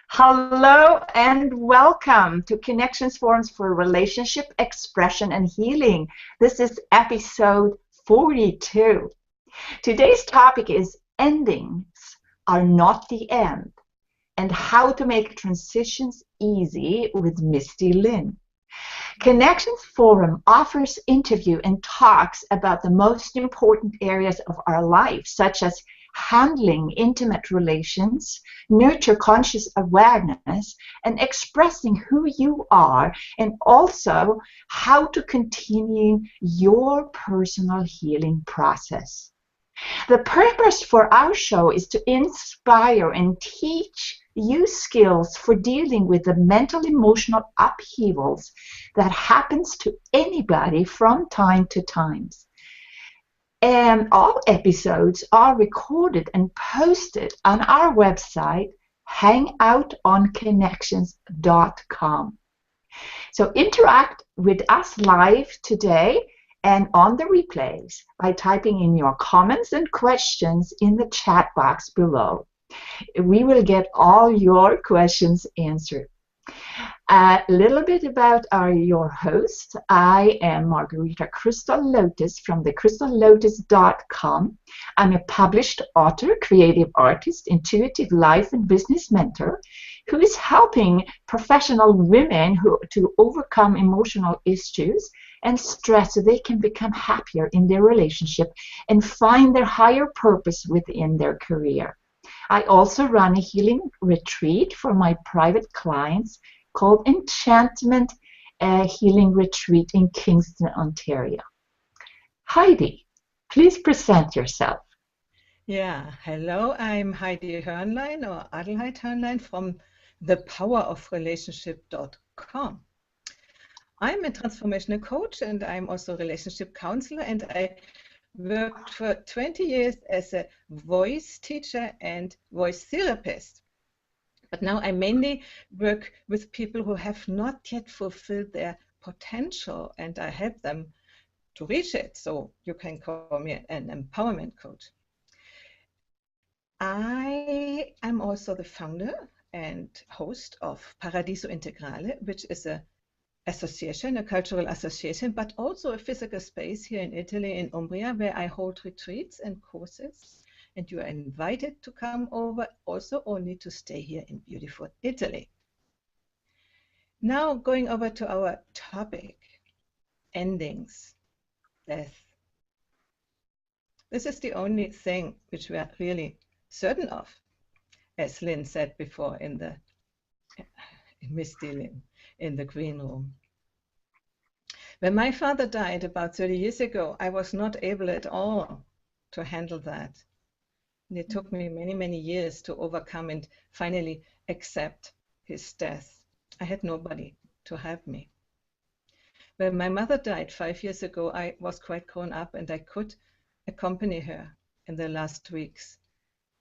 Hello and welcome to Connections Forums for Relationship Expression and Healing. This is episode 42. Today's topic is endings are not the end and how to make transitions easy with Myste Lynn. Connections Forum offers interview and talks about the most important areas of our life, such as handling intimate relations, nurture conscious awareness, and expressing who you are, and also how to continue your personal healing process. The purpose for our show is to inspire and teach you skills for dealing with the mental emotional upheavals that happens to anybody from time to time. And all episodes are recorded and posted on our website, hangoutonconnections.com. So interact with us live today and on the replays by typing in your comments and questions in the chat box below. We will get all your questions answered. A little bit about your host. I am Margherita Crystal Lotus from thecrystallotus.com. I'm a published author, creative artist, intuitive life and business mentor who is helping professional women to overcome emotional issues and stress so they can become happier in their relationship and find their higher purpose within their career. I also run a healing retreat for my private clients called Enchantment Healing Retreat in Kingston, Ontario. Heidi, please present yourself. Yeah, hello, I'm Heidi Hornlein or Adelheid Hörnlein from thepowerofrelationship.com. I'm a transformational coach and I'm also a relationship counselor, and I worked for 20 years as a voice teacher and voice therapist. But now I mainly work with people who have not yet fulfilled their potential, and I help them to reach it. So you can call me an empowerment coach. I am also the founder and host of Paradiso Integrale, which is a cultural association, but also a physical space here in Italy, in Umbria, where I hold retreats and courses. And you are invited to come over, also only to stay here in beautiful Italy. Now going over to our topic, endings, death. This is the only thing which we are really certain of, as Lynn said before in Myste Lynn, in the green room. When my father died about 30 years ago, I was not able at all to handle that. And it took me many, many years to overcome and finally accept his death. I had nobody to help me. When my mother died 5 years ago, I was quite grown up and I could accompany her in the last weeks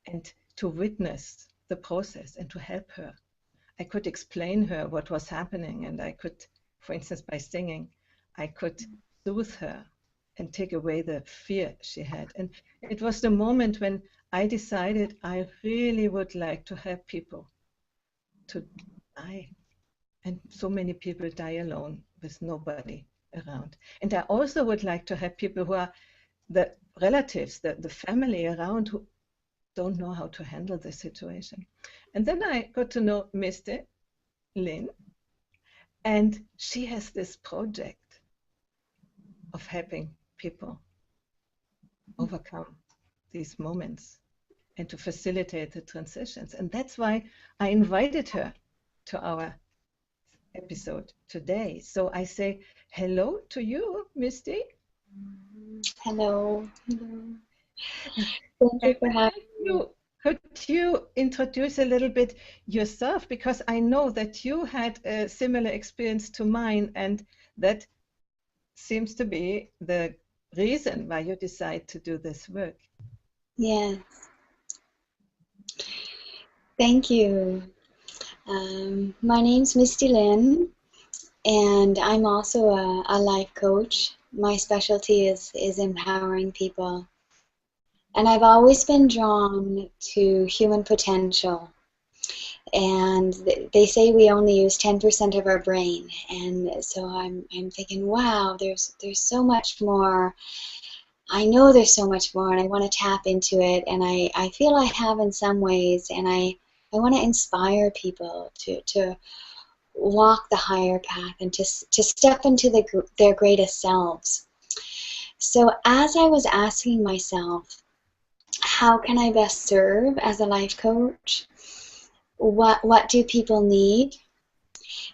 and to witness the process and to help her. I could explain her what was happening, and I could, for instance, by singing, I could soothe her and take away the fear she had. And it was the moment when I decided I really would like to help people to die. And so many people die alone with nobody around. And I also would like to help people who are the relatives, the family around, who don't know how to handle the situation. And then I got to know Myste Lynn, and she has this project of helping people overcome these moments and to facilitate the transitions. And that's why I invited her to our episode today. So I say hello to you, Myste. Hello. Hello. Thank you for having me. Could you introduce a little bit yourself? Because I know that you had a similar experience to mine, and that seems to be the reason why you decide to do this work. Yes. Thank you. My name's Myste Lynn, and I'm also a life coach. My specialty is empowering people. And I've always been drawn to human potential And they say we only use 10% of our brain, and so I'm thinking, wow, there's so much more. I know there's so much more, and I want to tap into it, and I feel I have in some ways, and I want to inspire people to walk the higher path and to step into their greatest selves. So as I was asking myself, how can I best serve as a life coach? What do people need?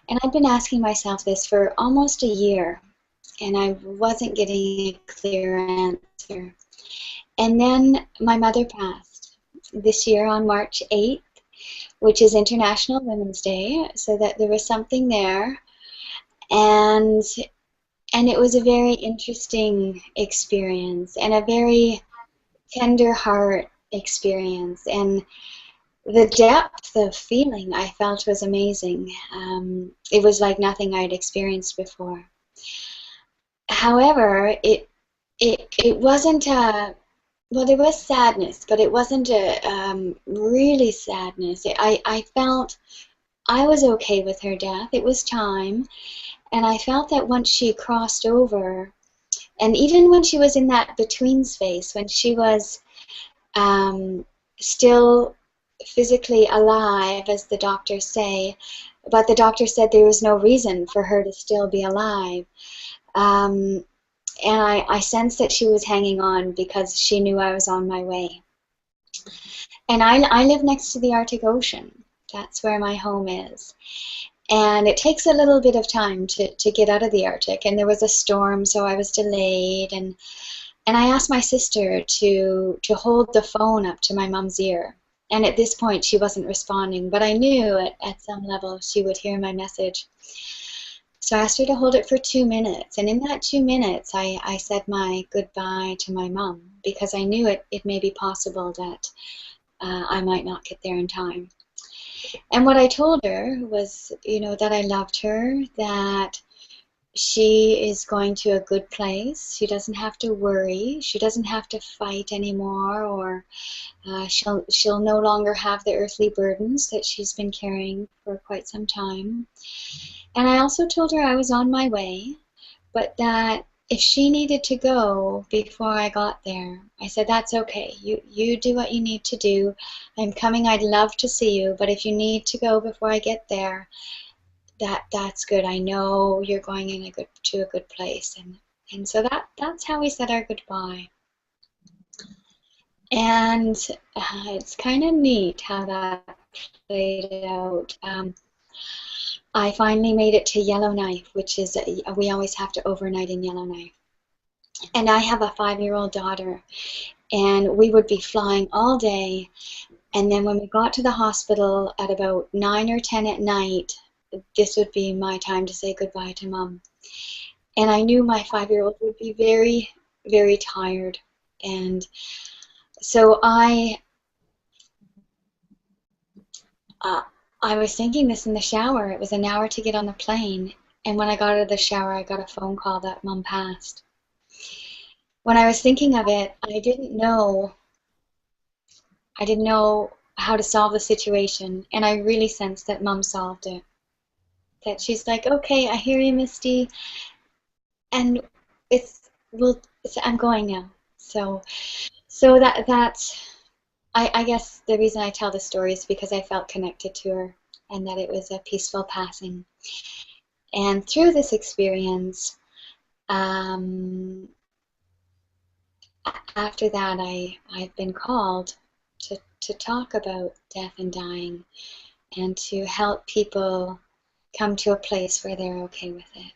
And I've been asking myself this for almost a year, and I wasn't getting a clear answer. And then my mother passed this year on March 8th, which is International Women's Day, so that there was something there. And it was a very interesting experience and a very tender heart experience. And the depth of feeling I felt was amazing. It was like nothing I'd experienced before. However, it wasn't a, well, there was sadness, but it wasn't a really sadness. I felt I was okay with her death. It was time, and I felt that once she crossed over, and even when she was in that between space, when she was still physically alive, as the doctors say, but the doctor said there was no reason for her to still be alive. And I sensed that she was hanging on because she knew I was on my way. And I live next to the Arctic Ocean. That's where my home is. And it takes a little bit of time to get out of the Arctic. And there was a storm, so I was delayed. And I asked my sister to hold the phone up to my mom's ear. And at this point, she wasn't responding, but I knew at some level she would hear my message. So I asked her to hold it for 2 minutes. And in that 2 minutes, I said my goodbye to my mom, because I knew it may be possible that I might not get there in time. And what I told her was, that I loved her, that she is going to a good place. She doesn't have to worry. She doesn't have to fight anymore, or she'll no longer have the earthly burdens that she's been carrying for quite some time. And I also told her I was on my way, but that if she needed to go before I got there, I said, that's okay. You do what you need to do. I'm coming. I'd love to see you, but if you need to go before I get there, that's good. I know you're going to a good place. And so that's how we said our goodbye. And it's kind of neat how that played out. I finally made it to Yellowknife, which is, we always have to overnight in Yellowknife. And I have a 5-year-old daughter, and we would be flying all day. And then when we got to the hospital at about 9 or 10 at night, this would be my time to say goodbye to Mom. And I knew my 5-year-old would be very, very tired. And so I was thinking this in the shower. It was an hour to get on the plane. And when I got out of the shower, I got a phone call that Mom passed. When I was thinking of it, I didn't know how to solve the situation. And I really sensed that Mom solved it. That she's like, okay, I hear you, Misty. And I'm going now. So that's, I guess the reason I tell the story is because I felt connected to her, and that it was a peaceful passing. And through this experience, after that, I've been called to talk about death and dying, and to help people come to a place where they're okay with it.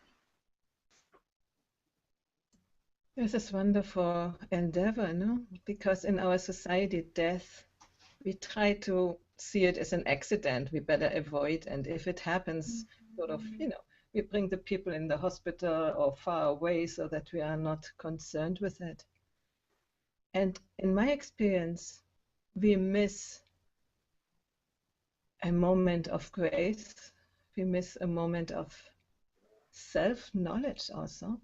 This is wonderful endeavor, no? Because in our society, death, we try to see it as an accident we better avoid. And if it happens, sort of, we bring the people in the hospital or far away so that we are not concerned with it. And in my experience, we miss a moment of grace. We miss a moment of self-knowledge also.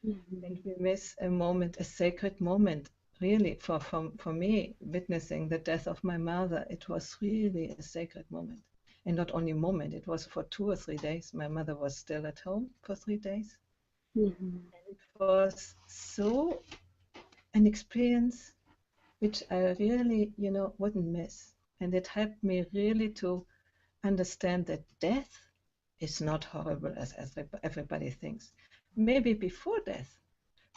Mm-hmm. And we miss a moment, a sacred moment really, for me, witnessing the death of my mother, it was really a sacred moment. And not only a moment, it was for 2 or 3 days. My mother was still at home for 3 days. Mm-hmm. It was so an experience which I really, wouldn't miss. And it helped me really to understand that death is not horrible as everybody thinks. Maybe before death,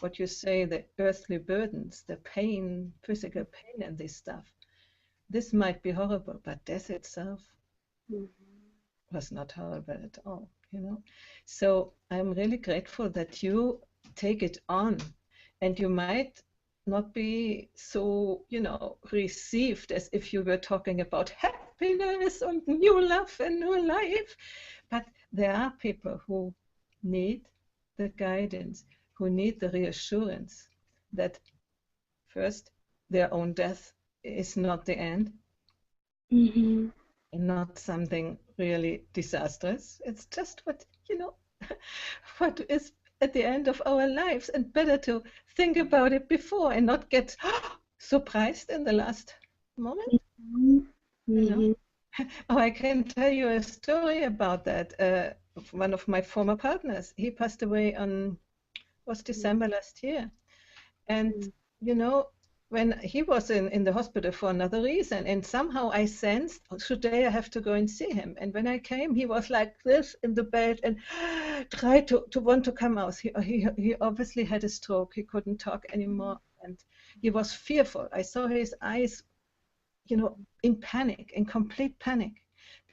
what you say, the earthly burdens, the pain, physical pain and this stuff, this might be horrible, but death itself was not horrible at all, So I'm really grateful that you take it on, and you might not be so, received as if you were talking about happiness and new love and new life. But there are people who need the guidance, who need the reassurance that first, their own death is not the end, Mm-hmm. and not something really disastrous. It's just what is at the end of our lives, and better to think about it before and not get surprised in the last moment. Mm-hmm. Oh, I can tell you a story about that. One of my former partners, he passed away was December last year. And, when he was in the hospital for another reason, and somehow I sensed, today I have to go and see him. And when I came, he was like this in the bed and tried to want to come out. He obviously had a stroke. He couldn't talk anymore. And he was fearful. I saw his eyes, in panic, in complete panic,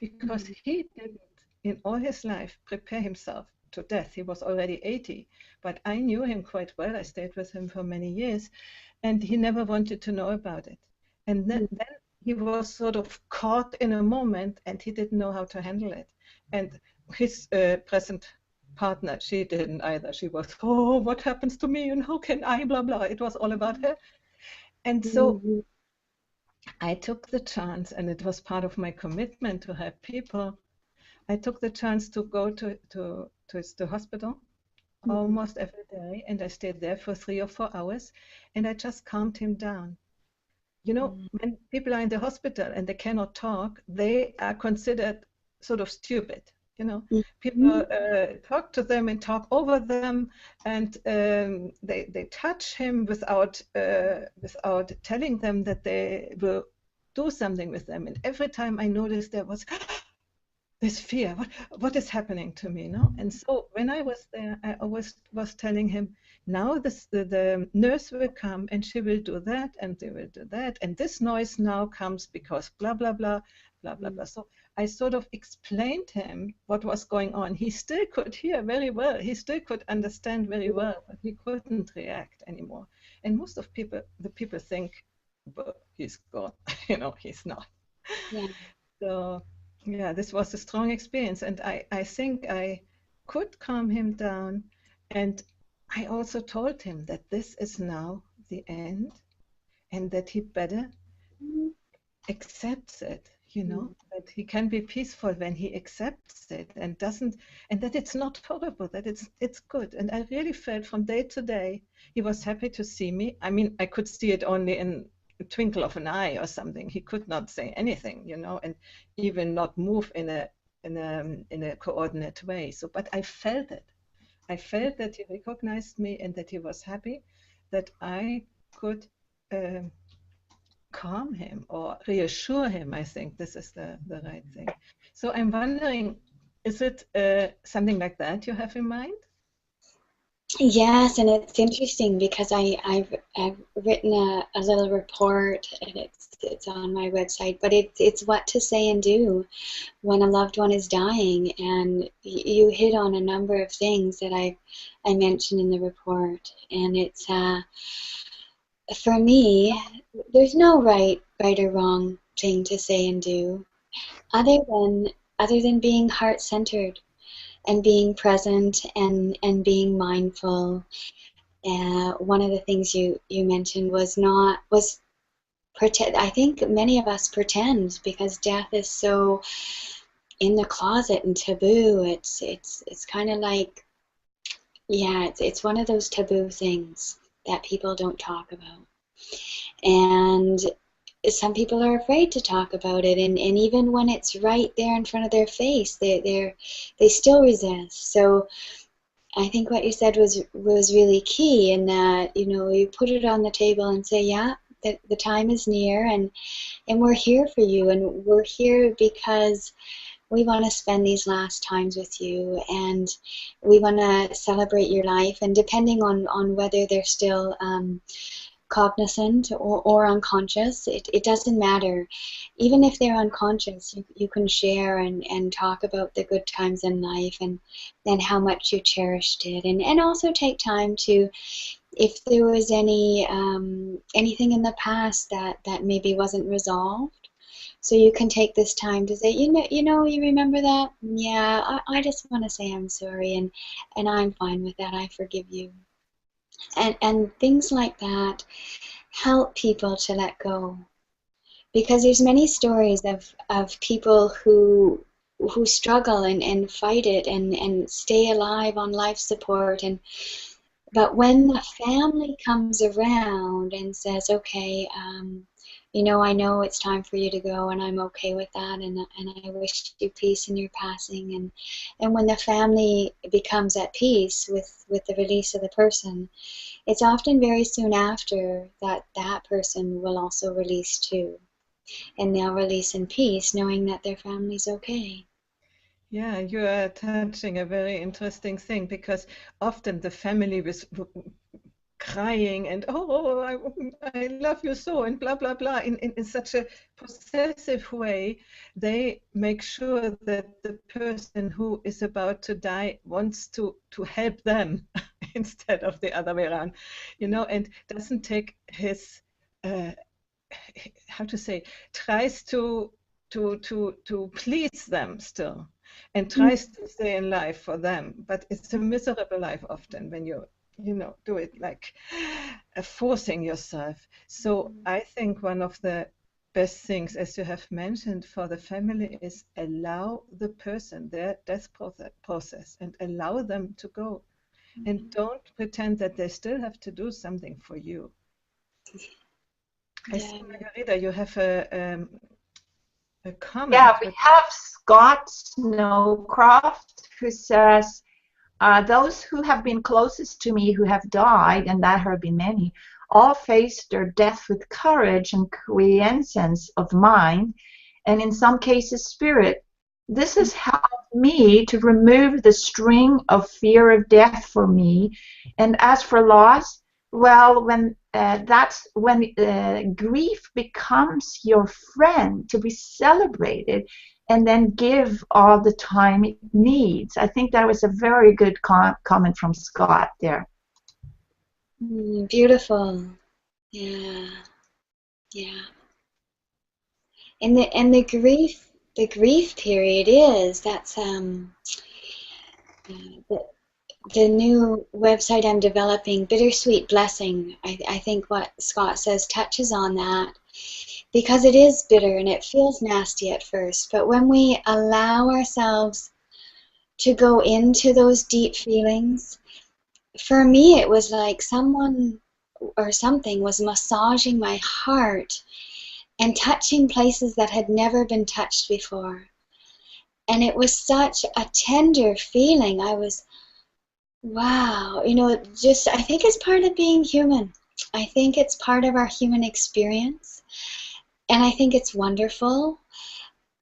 because he didn't, in all his life, prepare himself to death. He was already 80, but I knew him quite well. I stayed with him for many years, and he never wanted to know about it. And then he was sort of caught in a moment, and he didn't know how to handle it. And his present partner, she didn't either. She was, oh, what happens to me, and how can I, blah, blah. It was all about her. And so I took the chance, and it was part of my commitment to help people. I took the chance to go to the hospital almost every day, and I stayed there for 3 or 4 hours, and I just calmed him down. When people are in the hospital and they cannot talk, they are considered sort of stupid. People talk to them and talk over them, and they touch him without telling them that they will do something with them. And every time I noticed there was this fear, what is happening to me, And so when I was there, I always was telling him, now the nurse will come and she will do that and they will do that, and this noise now comes because blah blah blah blah blah blah. So I sort of explained him what was going on. He still could hear very well, he still could understand very well, but he couldn't react anymore. And most of the people think, well, he's gone, he's not. Yeah. So yeah, this was a strong experience, and I think I could calm him down, and I also told him that this is now the end, and that he better accepts it, that he can be peaceful when he accepts it and that it's not horrible, that it's good. And I really felt from day to day he was happy to see me. I mean, I could see it only in a twinkle of an eye or something. He could not say anything, and even not move in a coordinate way. So, but I felt it. I felt that he recognized me and that he was happy that I could calm him or reassure him. I think this is the right thing. So I'm wondering, is it something like that you have in mind? Yes, and it's interesting because I've written a little report, and it's on my website, but it's what to say and do when a loved one is dying, and you hit on a number of things that I mentioned in the report, and it's for me, there's no right or wrong thing to say and do, other than being heart-centered and being present and being mindful. One of the things you mentioned was pretend. I think many of us pretend because death is so in the closet and taboo. It's kind of like, yeah, it's one of those taboo things that people don't talk about. And some people are afraid to talk about it, and even when it's right there in front of their face, they still resist. So I think what you said was really key, in that, you know, you put it on the table and say, yeah, the time is near, and we're here for you, and we're here because we want to spend these last times with you, and we want to celebrate your life. And depending on whether they're still cognizant or unconscious, it doesn't matter. Even if they're unconscious, you can share and talk about the good times in life, and how much you cherished it, and also take time to, if there was anything in the past that maybe wasn't resolved. So you can take this time to say, you remember that? Yeah, I just want to say I'm sorry, and I'm fine with that. I forgive you. And things like that help people to let go, because there's many stories of people who struggle and fight it and stay alive on life support, but when the family comes around and says, okay, I know it's time for you to go, and I'm okay with that, and I wish you peace in your passing, and when the family becomes at peace with the release of the person, it's often very soon after that person will also release too, and they'll release in peace, knowing that their family's okay. Yeah, you are touching a very interesting thing, because often the family was crying and, oh, I love you so, and blah blah blah, in such a possessive way. They make sure that the person who is about to die wants to help them instead of the other way around, and doesn't take his how to say, tries to please them still, and tries to stay in life for them, but it's a miserable life often when you do it like forcing yourself. So I think one of the best things, as you have mentioned, for the family is allow the person their death process and allow them to go, and don't pretend that they still have to do something for you. I see, Margherita, you have a comment. Yeah, we have Scott Snowcroft, who says, those who have been closest to me who have died, and that have been many, all faced their death with courage and quiescence of mind, and in some cases spirit. This has helped me to remove the string of fear of death for me. And as for loss, well, that's when grief becomes your friend to be celebrated, and then give all the time it needs. I think that was a very good comment from Scott there. Beautiful. Yeah. And the grief period that's the new website I'm developing, Bittersweet Blessing. I think what Scott says touches on that, because it is bitter and it feels nasty at first, but when we allow ourselves to go into those deep feelings, for me it was like someone or something was massaging my heart and touching places that had never been touched before. And it was such a tender feeling. I was, wow, just, I think it's part of being human. I think it's part of our human experience. And I think it's wonderful.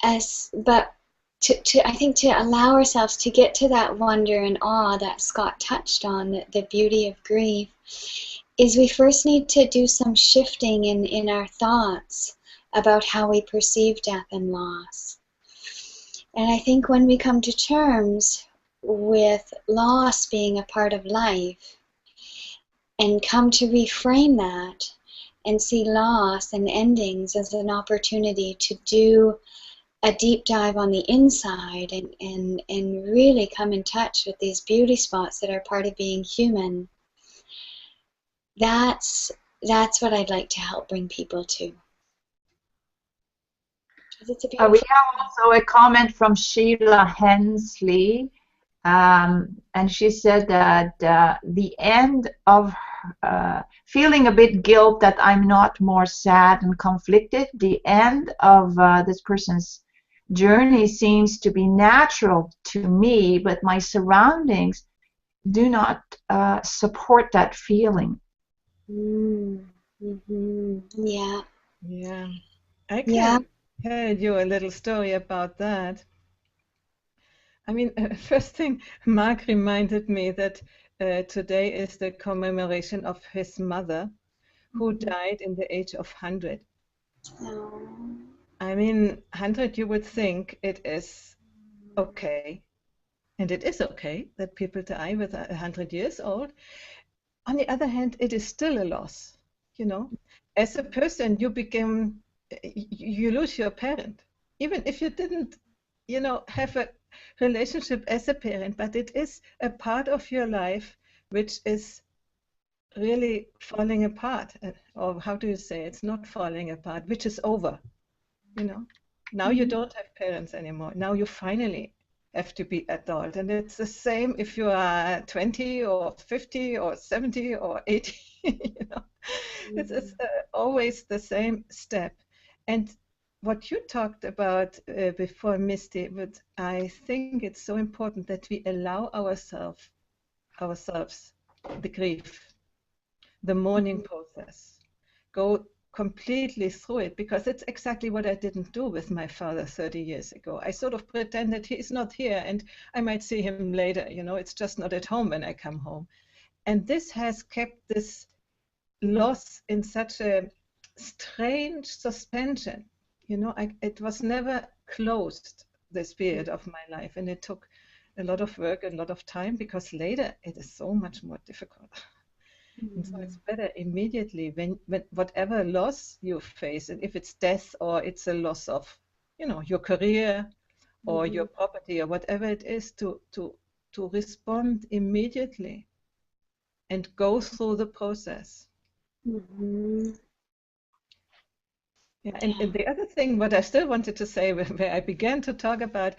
But I think to allow ourselves to get to that wonder and awe that Scott touched on, the beauty of grief, is we first need to do some shifting in our thoughts about how we perceive death and loss. And I think when we come to terms with loss being a part of life, and come to reframe that and see loss and endings as an opportunity to do a deep dive on the inside and really come in touch with these beauty spots that are part of being human, that's what I'd like to help bring people to. We have also a comment from Sheila Hensley, and she said that the end of feeling a bit guilt that I'm not more sad and conflicted. The end of this person's journey seems to be natural to me, but my surroundings do not support that feeling. Yeah. Yeah. I Yeah. can tell you a little story about that. I mean, first thing, Mark reminded me that today is the commemoration of his mother, who died in the age of 100. Oh. I mean, 100, you would think it is okay, and it is okay that people die with 100 years old. On the other hand, it is still a loss, you know. As a person, you lose your parent, even if you didn't, have a relationship as a parent, but it is a part of your life which is really falling apart. Or how do you say? It's not falling apart, which is over, you know. Now you don't have parents anymore. Now you finally have to be adult. And it's the same if you are 20 or 50 or 70 or 80, you know. It's always the same step. And what you talked about before, Misty, but I think it's so important that we allow ourselves the grief, the mourning process, go completely through it, because it's exactly what I didn't do with my father 30 years ago. I sort of pretended he's not here and I might see him later, you know, it's just not at home when I come home. And this has kept this loss in such a strange suspension, you know. It was never closed, this period of my life, and it took a lot of work and a lot of time, because later it is so much more difficult. And so it's better immediately when whatever loss you face, and if it's death or it's a loss of, you know, your career or your property or whatever it is, to respond immediately and go through the process. Yeah, and the other thing, what I still wanted to say, where I began to talk about,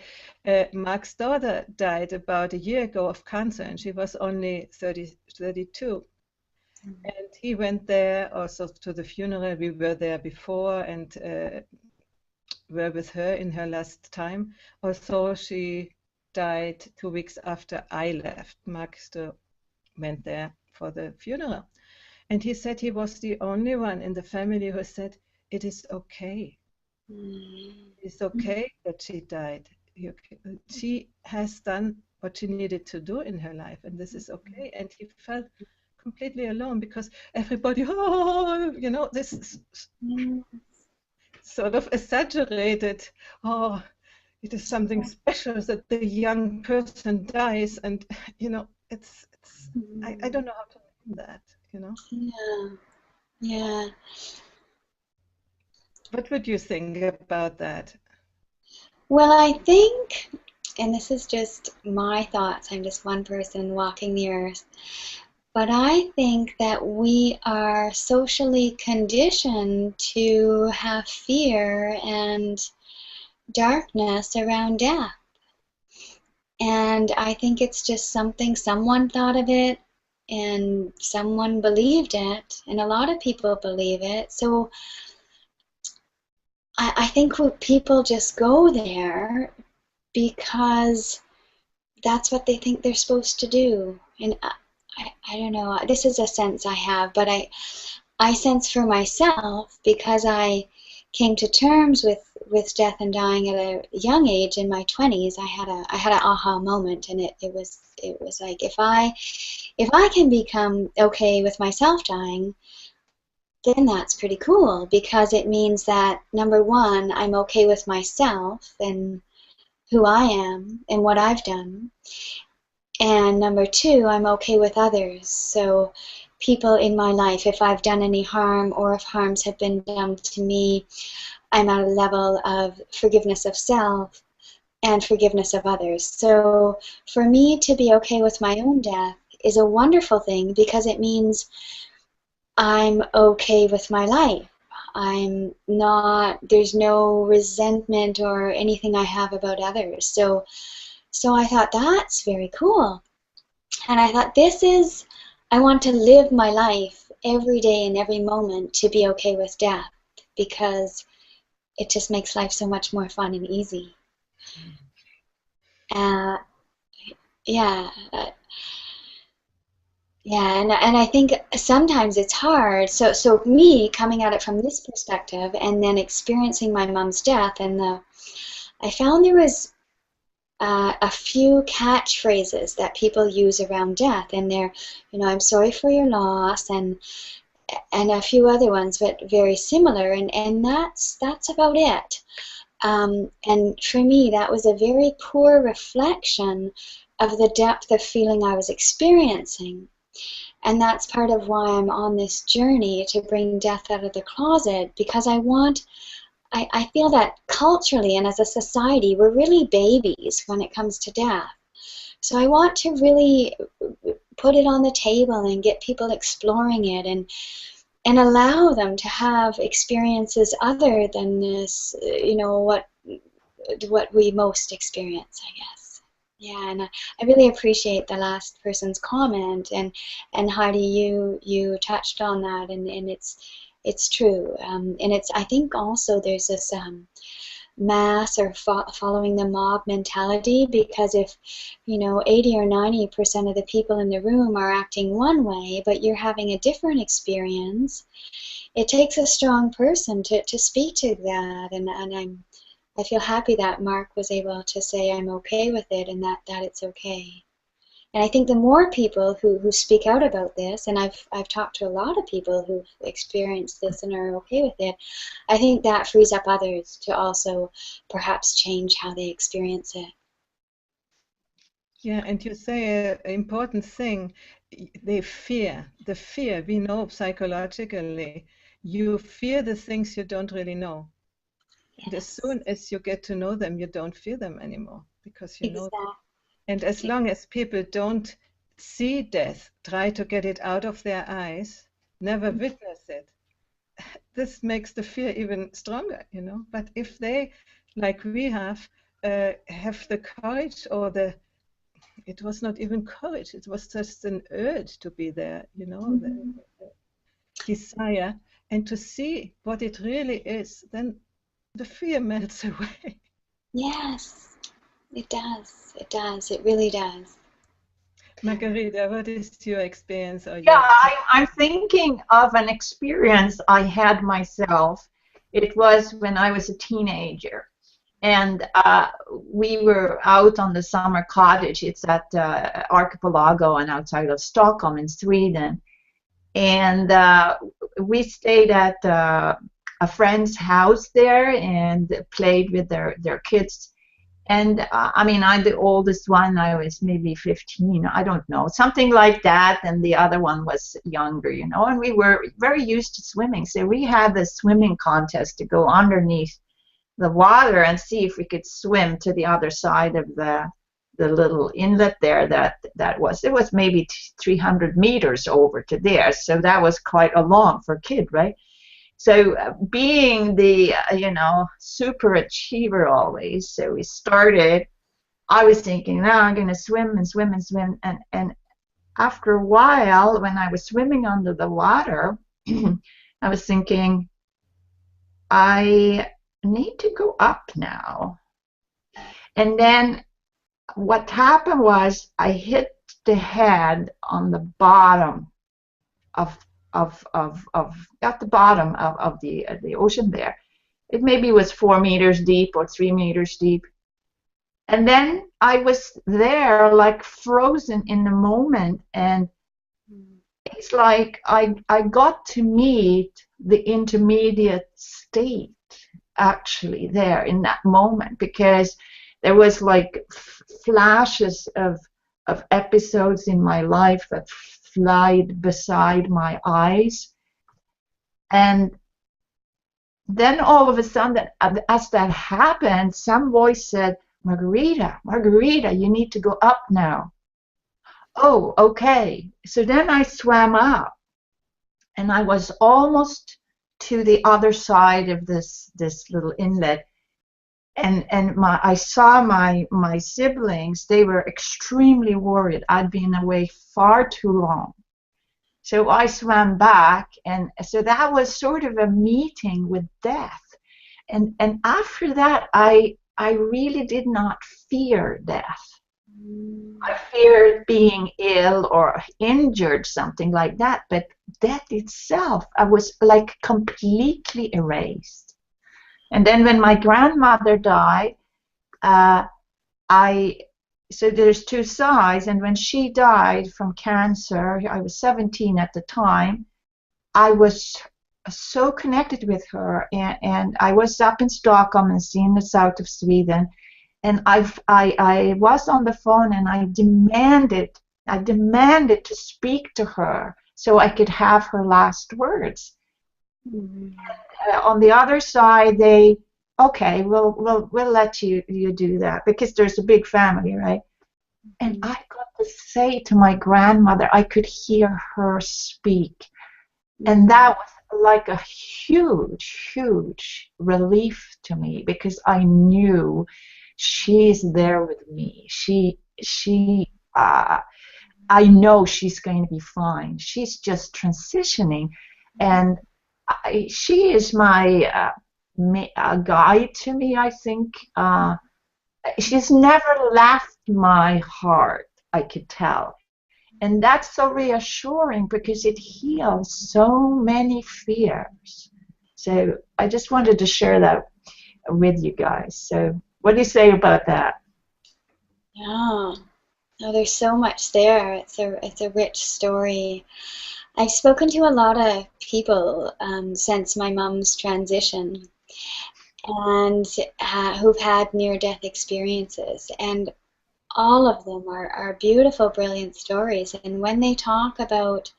Mark's daughter died about a year ago of cancer, and she was only 32. And he went there also to the funeral. We were there before and were with her in her last time. Also, she died 2 weeks after I left. Mark still went there for the funeral. And he said he was the only one in the family who said, it is okay. It's okay that she died. She has done what she needed to do in her life, and this is okay. And he felt completely alone, because everybody, you know, this is sort of exaggerated. Oh, it is something special that the young person dies, and you know, it's I don't know how to name that, you know. Yeah. What would you think about that? Well, I think, and this is just my thoughts, I'm just one person walking the earth, but I think that we are socially conditioned to have fear and darkness around death. And I think it's just something, someone thought of it and someone believed it, and a lot of people believe it. So I think people just go there because that's what they think they're supposed to do. And I don't know, this is a sense I have, but I sense for myself, because I came to terms with death and dying at a young age in my 20s. I had an aha moment, and it was like, if I can become okay with myself dying, then that's pretty cool, because it means that, number one, I'm okay with myself and who I am and what I've done. And number two, I'm okay with others. So people in my life, if I've done any harm or if harms have been done to me, I'm at a level of forgiveness of self and forgiveness of others. So for me to be okay with my own death is a wonderful thing, because it means I'm okay with my life. There's no resentment or anything I have about others. So I thought, that's very cool. And I thought, this is I want to live my life every day and every moment to be okay with death, because it just makes life so much more fun and easy. Uh, yeah, yeah, and I think sometimes it's hard. So me coming at it from this perspective, and then experiencing my mom's death, and I found there was a few catchphrases that people use around death, and they're, I'm sorry for your loss, and a few other ones, but very similar, and that's about it. And for me, that was a very poor reflection of the depth of feeling I was experiencing. And that's part of why I'm on this journey to bring death out of the closet, because I feel that culturally and as a society, we're really babies when it comes to death. So I want to really put it on the table and get people exploring it, and allow them to have experiences other than this, what we most experience, I guess. Yeah, and I really appreciate the last person's comment, and Heidi, you touched on that, and it's true, and I think also there's this mass or following the mob mentality, because if 80 or 90% of the people in the room are acting one way, but you're having a different experience, it takes a strong person to speak to that, and I feel happy that Mark was able to say I'm okay with it, and that it's okay. And I think the more people who speak out about this, and I've talked to a lot of people who've experienced this and are okay with it, I think that frees up others to also perhaps change how they experience it. Yeah, and you say an important thing, the fear, we know psychologically, you fear the things you don't really know. Yes. And as soon as you get to know them, you don't fear them anymore, because you know them. And as long as people don't see death, try to get it out of their eyes, never witness it, this makes the fear even stronger, But if they, like we have the courage, or it was not even courage, it was just an urge to be there, the desire, and to see what it really is, then the fear melts away. Yes, it does. It does. It really does. Margherita, what is your experience? I'm thinking of an experience I had myself. It was when I was a teenager, and we were out on the summer cottage. It's at Archipelago and outside of Stockholm in Sweden, and we stayed at a friend's house there and played with their kids. And I'm the oldest one. I was maybe 15, I don't know, something like that. And the other one was younger, and we were very used to swimming. So we had the swimming contest to go underneath the water and see if we could swim to the other side of the little inlet there. It was maybe 300 meters over to there. So that was quite a long for a kid, right? So being the, super achiever always, so we started, I was thinking, now I'm going to swim and swim and swim. And after a while, when I was swimming under the water, I was thinking, I need to go up now. And then what happened was I hit the head on the bottom at the bottom of the ocean there. It maybe was 4 meters deep or 3 meters deep. And then I was there like frozen in the moment, and it's like I got to meet the intermediate state actually there in that moment, because there was like flashes of episodes in my life that flied beside my eyes. And then all of a sudden, as that happened, some voice said, Margherita, you need to go up now. Oh, okay. So then I swam up, and I was almost to the other side of this little inlet. And I saw my siblings. They were extremely worried. I'd been away far too long. So I swam back, and so that was sort of a meeting with death. And after that, I really did not fear death. I feared being ill or injured, something like that. But death itself, I was like completely erased. And then when my grandmother died, so there's two sides, and when she died from cancer, I was 17 at the time, I was so connected with her, and I was up in Stockholm and in the south of Sweden, and I was on the phone, and I demanded to speak to her so I could have her last words. On the other side, okay, we'll let you do that, because there's a big family, right? And I got to say to my grandmother, I could hear her speak, and that was like a huge relief to me, because I knew she's there with me. I know she's going to be fine. She's just transitioning, and she is my guide to me, I think. She's never left my heart, I could tell. And that's so reassuring, because it heals so many fears. So I just wanted to share that with you guys. So what do you say about that? Yeah. Oh, there's so much there. It's a rich story. I've spoken to a lot of people since my mom's transition, and who've had near-death experiences, and all of them are beautiful, brilliant stories. And when they talk about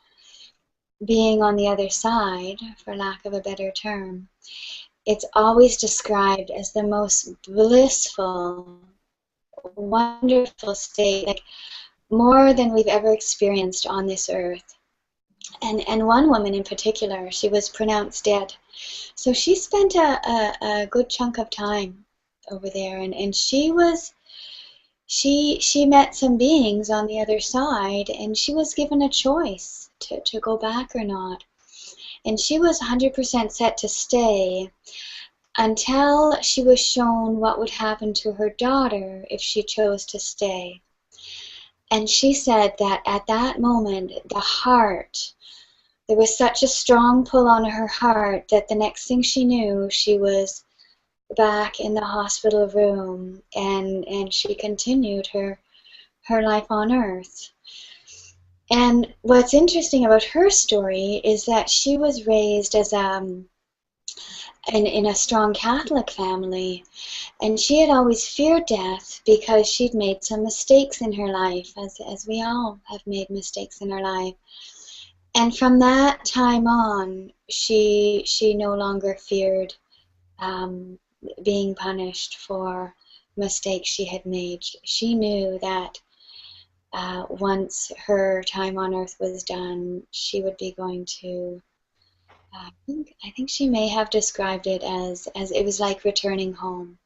being on the other side, for lack of a better term, it's always described as the most blissful, wonderful state, like more than we've ever experienced on this earth. And one woman in particular, she was pronounced dead. So she spent a good chunk of time over there, and she met some beings on the other side, and she was given a choice to go back or not. And she was 100% set to stay until she was shown what would happen to her daughter if she chose to stay. And she said that at that moment, there was such a strong pull on her heart that the next thing she knew, she was back in the hospital room, and she continued her life on earth. And what's interesting about her story is that she was raised as in a strong Catholic family, and she had always feared death because she'd made some mistakes in her life, as we all have made mistakes in our life. And from that time on, she no longer feared being punished for mistakes she had made. She knew that once her time on earth was done, she would be going to, I think she may have described it as it was like returning home,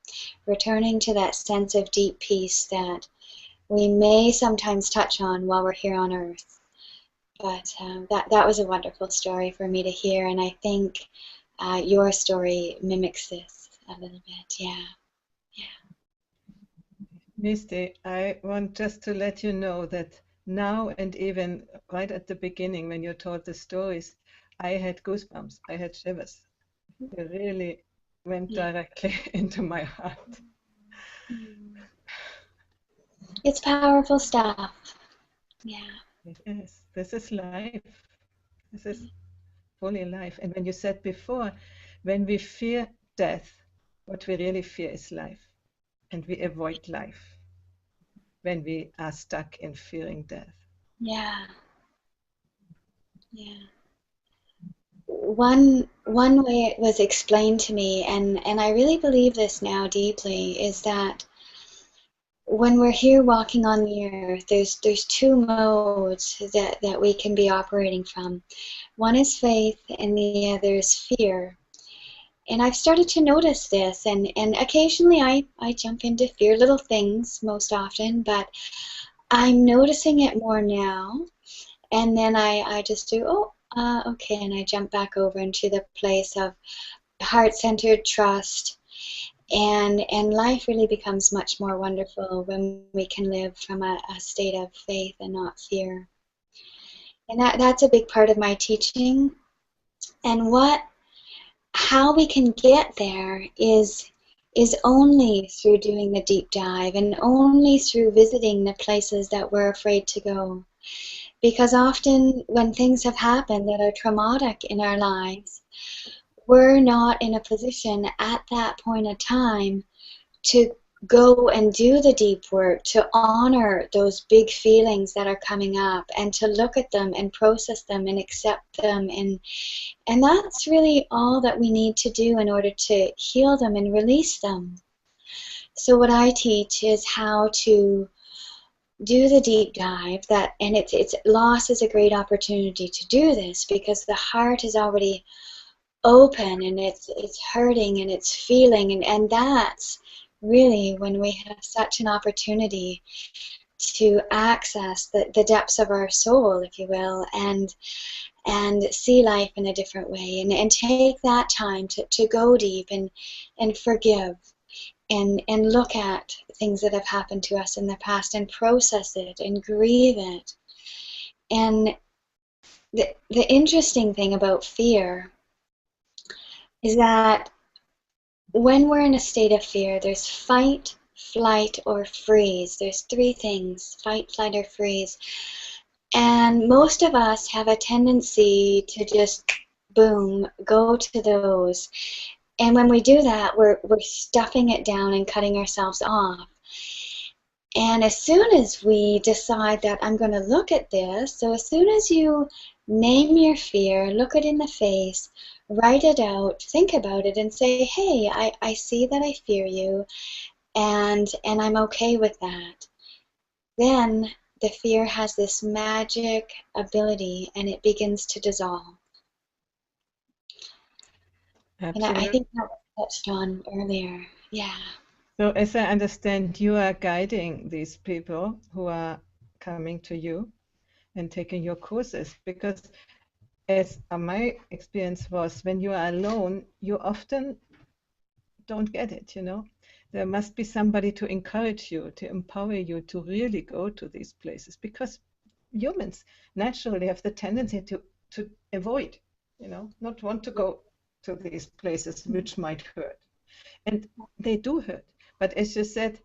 returning to that sense of deep peace that we may sometimes touch on while we're here on earth. But that was a wonderful story for me to hear, and I think your story mimics this a little bit. Yeah. Myste, I want just to let you know that now, and even right at the beginning when you told the stories, I had goosebumps, I had shivers. It really went directly into my heart. It's powerful stuff. Yeah. It is. This is life. This is fully life. And when you said before, when we fear death, what we really fear is life. And we avoid life when we are stuck in fearing death. Yeah. Yeah. One way it was explained to me, and I really believe this now deeply, is that when we're here walking on the earth, there's two modes that we can be operating from. One is faith, and the other is fear. And I've started to notice this, and occasionally I jump into fear, little things most often, but I'm noticing it more now. And then I just do, okay, and I jump back over into the place of heart-centered trust. And life really becomes much more wonderful when we can live from a state of faith and not fear. And that's a big part of my teaching. And how we can get there is only through doing the deep dive and only through visiting the places that we're afraid to go. Because often when things have happened that are traumatic in our lives, we're not in a position at that point of time to go and do the deep work, to honor those big feelings that are coming up and to look at them and process them and accept them. And that's really all that we need to do in order to heal them and release them. So what I teach is how to do the deep dive, and it's loss is a great opportunity to do this because the heart is already open and it's hurting and it's feeling, and that's really when we have such an opportunity to access the depths of our soul, if you will, and see life in a different way, and take that time to go deep and forgive and look at things that have happened to us in the past and process it and grieve it. And the interesting thing about fear is that when we're in a state of fear, there's fight, flight, or freeze. There's three things: fight, flight, or freeze. And most of us have a tendency to just, boom, go to those. And when we do that, we're stuffing it down and cutting ourselves off. And as soon as we decide that I'm going to look at this, so as soon as you name your fear, look it in the face, write it out, think about it, and say, hey, I see that I fear you, and I'm okay with that. Then the fear has this magic ability, and it begins to dissolve. Absolutely. And I think that was touched on earlier. Yeah. So as I understand, you are guiding these people who are coming to you and taking your courses, because as my experience was, when you are alone, you often don't get it, you know. There must be somebody to encourage you, to empower you to really go to these places, because humans naturally have the tendency to avoid, you know, not want to go to these places which might hurt. And they do hurt. But as you said,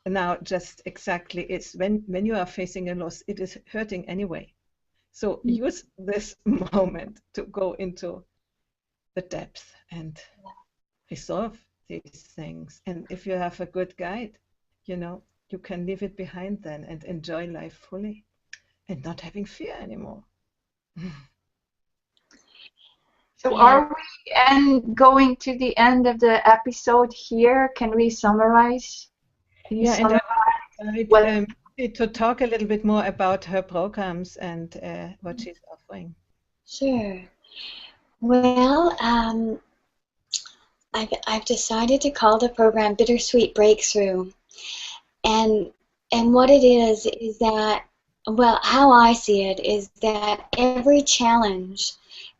now just exactly, it's when you are facing a loss, it is hurting anyway. So use this moment to go into the depth and resolve these things. And if you have a good guide, you know, you can leave it behind then and enjoy life fully and not having fear anymore. So are we going to the end of the episode here? Can we summarize? Yeah, and I'd to talk a little bit more about her programs and what she's offering. Sure. Well, I've decided to call the program Bittersweet Breakthrough, and what it is that, well, how I see it is that every challenge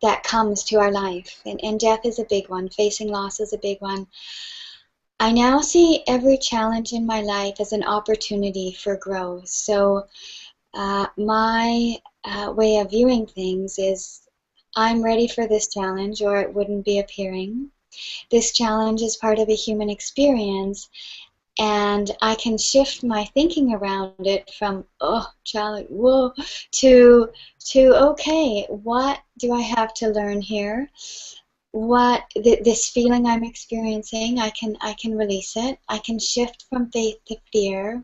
that comes to our life, and death is a big one, facing loss is a big one, I now see every challenge in my life as an opportunity for growth. So my way of viewing things is, I'm ready for this challenge, or it wouldn't be appearing. This challenge is part of a human experience, and I can shift my thinking around it from, oh, challenge, whoa, to okay, what do I have to learn here? What this feeling I'm experiencing, I can release it. I can shift from faith to fear,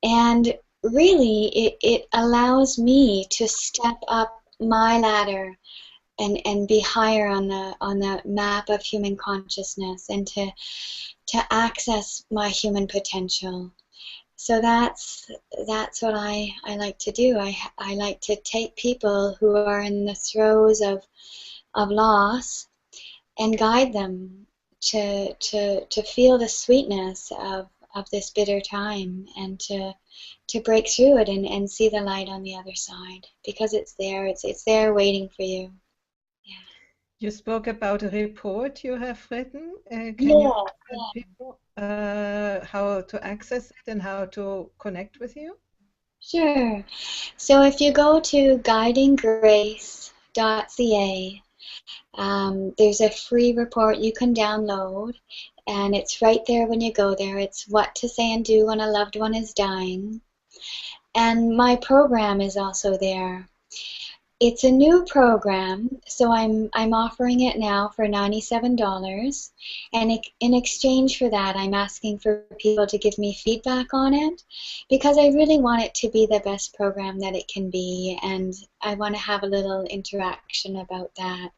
and really it allows me to step up my ladder and be higher on the map of human consciousness, and to access my human potential. So that's what I like to do. I like to take people who are in the throes of loss and guide them to feel the sweetness of this bitter time, and to break through it and see the light on the other side, because it's there. It's there waiting for you. Yeah. You spoke about a report you have written. Can you Yeah. tell people how to access it and how to connect with you? Sure. So if you go to guidinggrace.ca, there's a free report you can download, and it's right there when you go there. It's what to say and do when a loved one is dying. And my program is also there. It's a new program, so I'm offering it now for $97, and in exchange for that, I'm asking for people to give me feedback on it, because I really want it to be the best program that it can be, and I want to have a little interaction about that.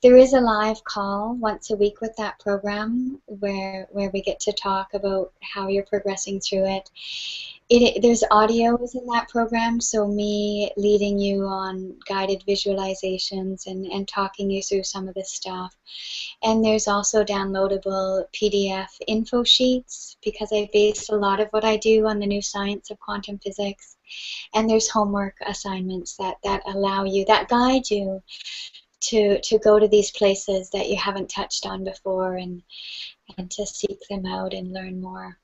There is a live call once a week with that program where we get to talk about how you're progressing through it. There's audios in that program, so me leading you on guided visualizations and talking you through some of this stuff. And there's also downloadable PDF info sheets, because I base a lot of what I do on the new science of quantum physics. And there's homework assignments that allow you, that guide you to go to these places that you haven't touched on before, and to seek them out and learn more.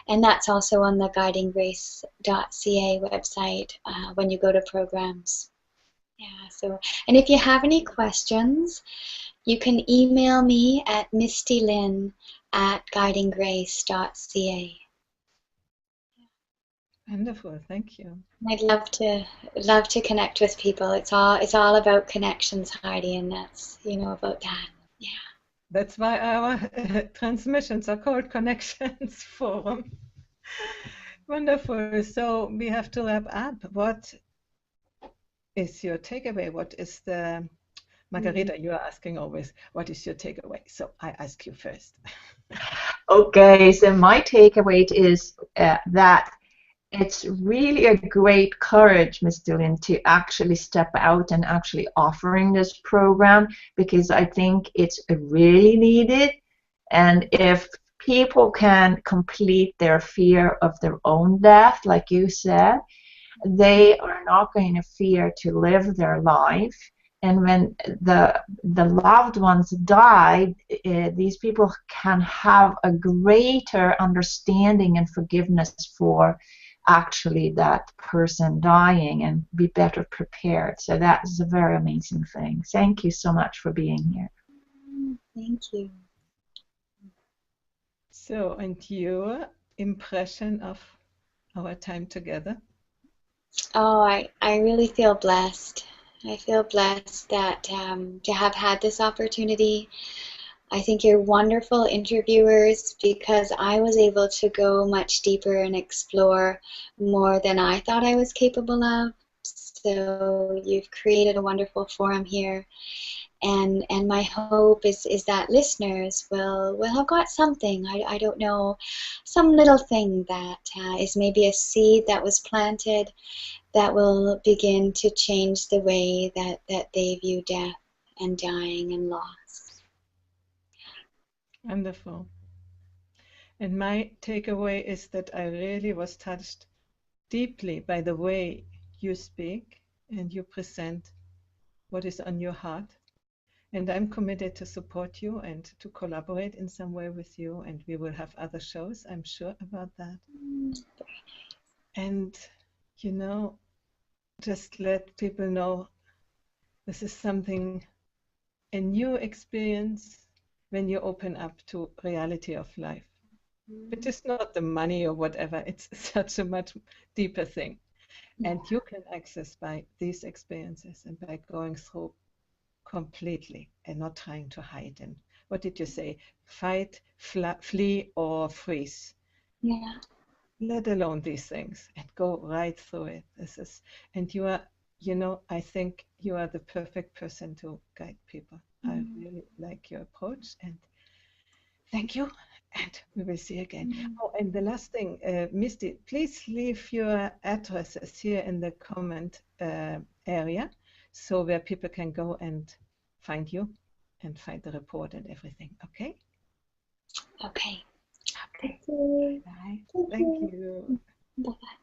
And that's also on the guidinggrace.ca website when you go to programs. Yeah, so, and if you have any questions, you can email me at mystylynn@guidinggrace.ca. Wonderful, thank you. I'd love to connect with people. It's all about connections, Heidi, and that's about that. Yeah. That's why our transmissions are called Connections Forum. Wonderful. So we have to wrap up. What is your takeaway? What is the Margherita? You are asking always, what is your takeaway? So I ask you first. Okay, so my takeaway is that it's really a great courage, Myste Lynn, to actually step out and actually offering this program, because I think it's really needed. And if people can complete their fear of their own death, like you said, they are not going to fear to live their life. And when the loved ones die, these people can have a greater understanding and forgiveness for actually that person dying, and be better prepared. So that is a very amazing thing. Thank you so much for being here. Thank you. So, and your impression of our time together? Oh, I really feel blessed. I feel blessed that to have had this opportunity. I think you're wonderful interviewers, because I was able to go much deeper and explore more than I thought I was capable of. So you've created a wonderful forum here. And my hope is that listeners will have got something, I don't know, some little thing that is maybe a seed that was planted that will begin to change the way that they view death and dying and loss. Wonderful. And my takeaway is that I really was touched deeply by the way you speak and you present what is on your heart. And I'm committed to support you and to collaborate in some way with you. And we will have other shows, I'm sure about that. And, just let people know this is something, a new experience when you open up to reality of life. It is not the money or whatever, it's such a much deeper thing. And you can access by these experiences and by going through completely and not trying to hide. And what did you say? Fight, flee, or freeze. Yeah. Let alone these things and go right through it. And you are, I think you are the perfect person to guide people. I really like your approach, and thank you. And we will see again. Oh, and the last thing, Myste, please leave your addresses here in the comment area, so where people can go and find you and find the report and everything. Okay? Okay. Okay. Thank you. Bye. Thank Thank you. you. Bye-bye.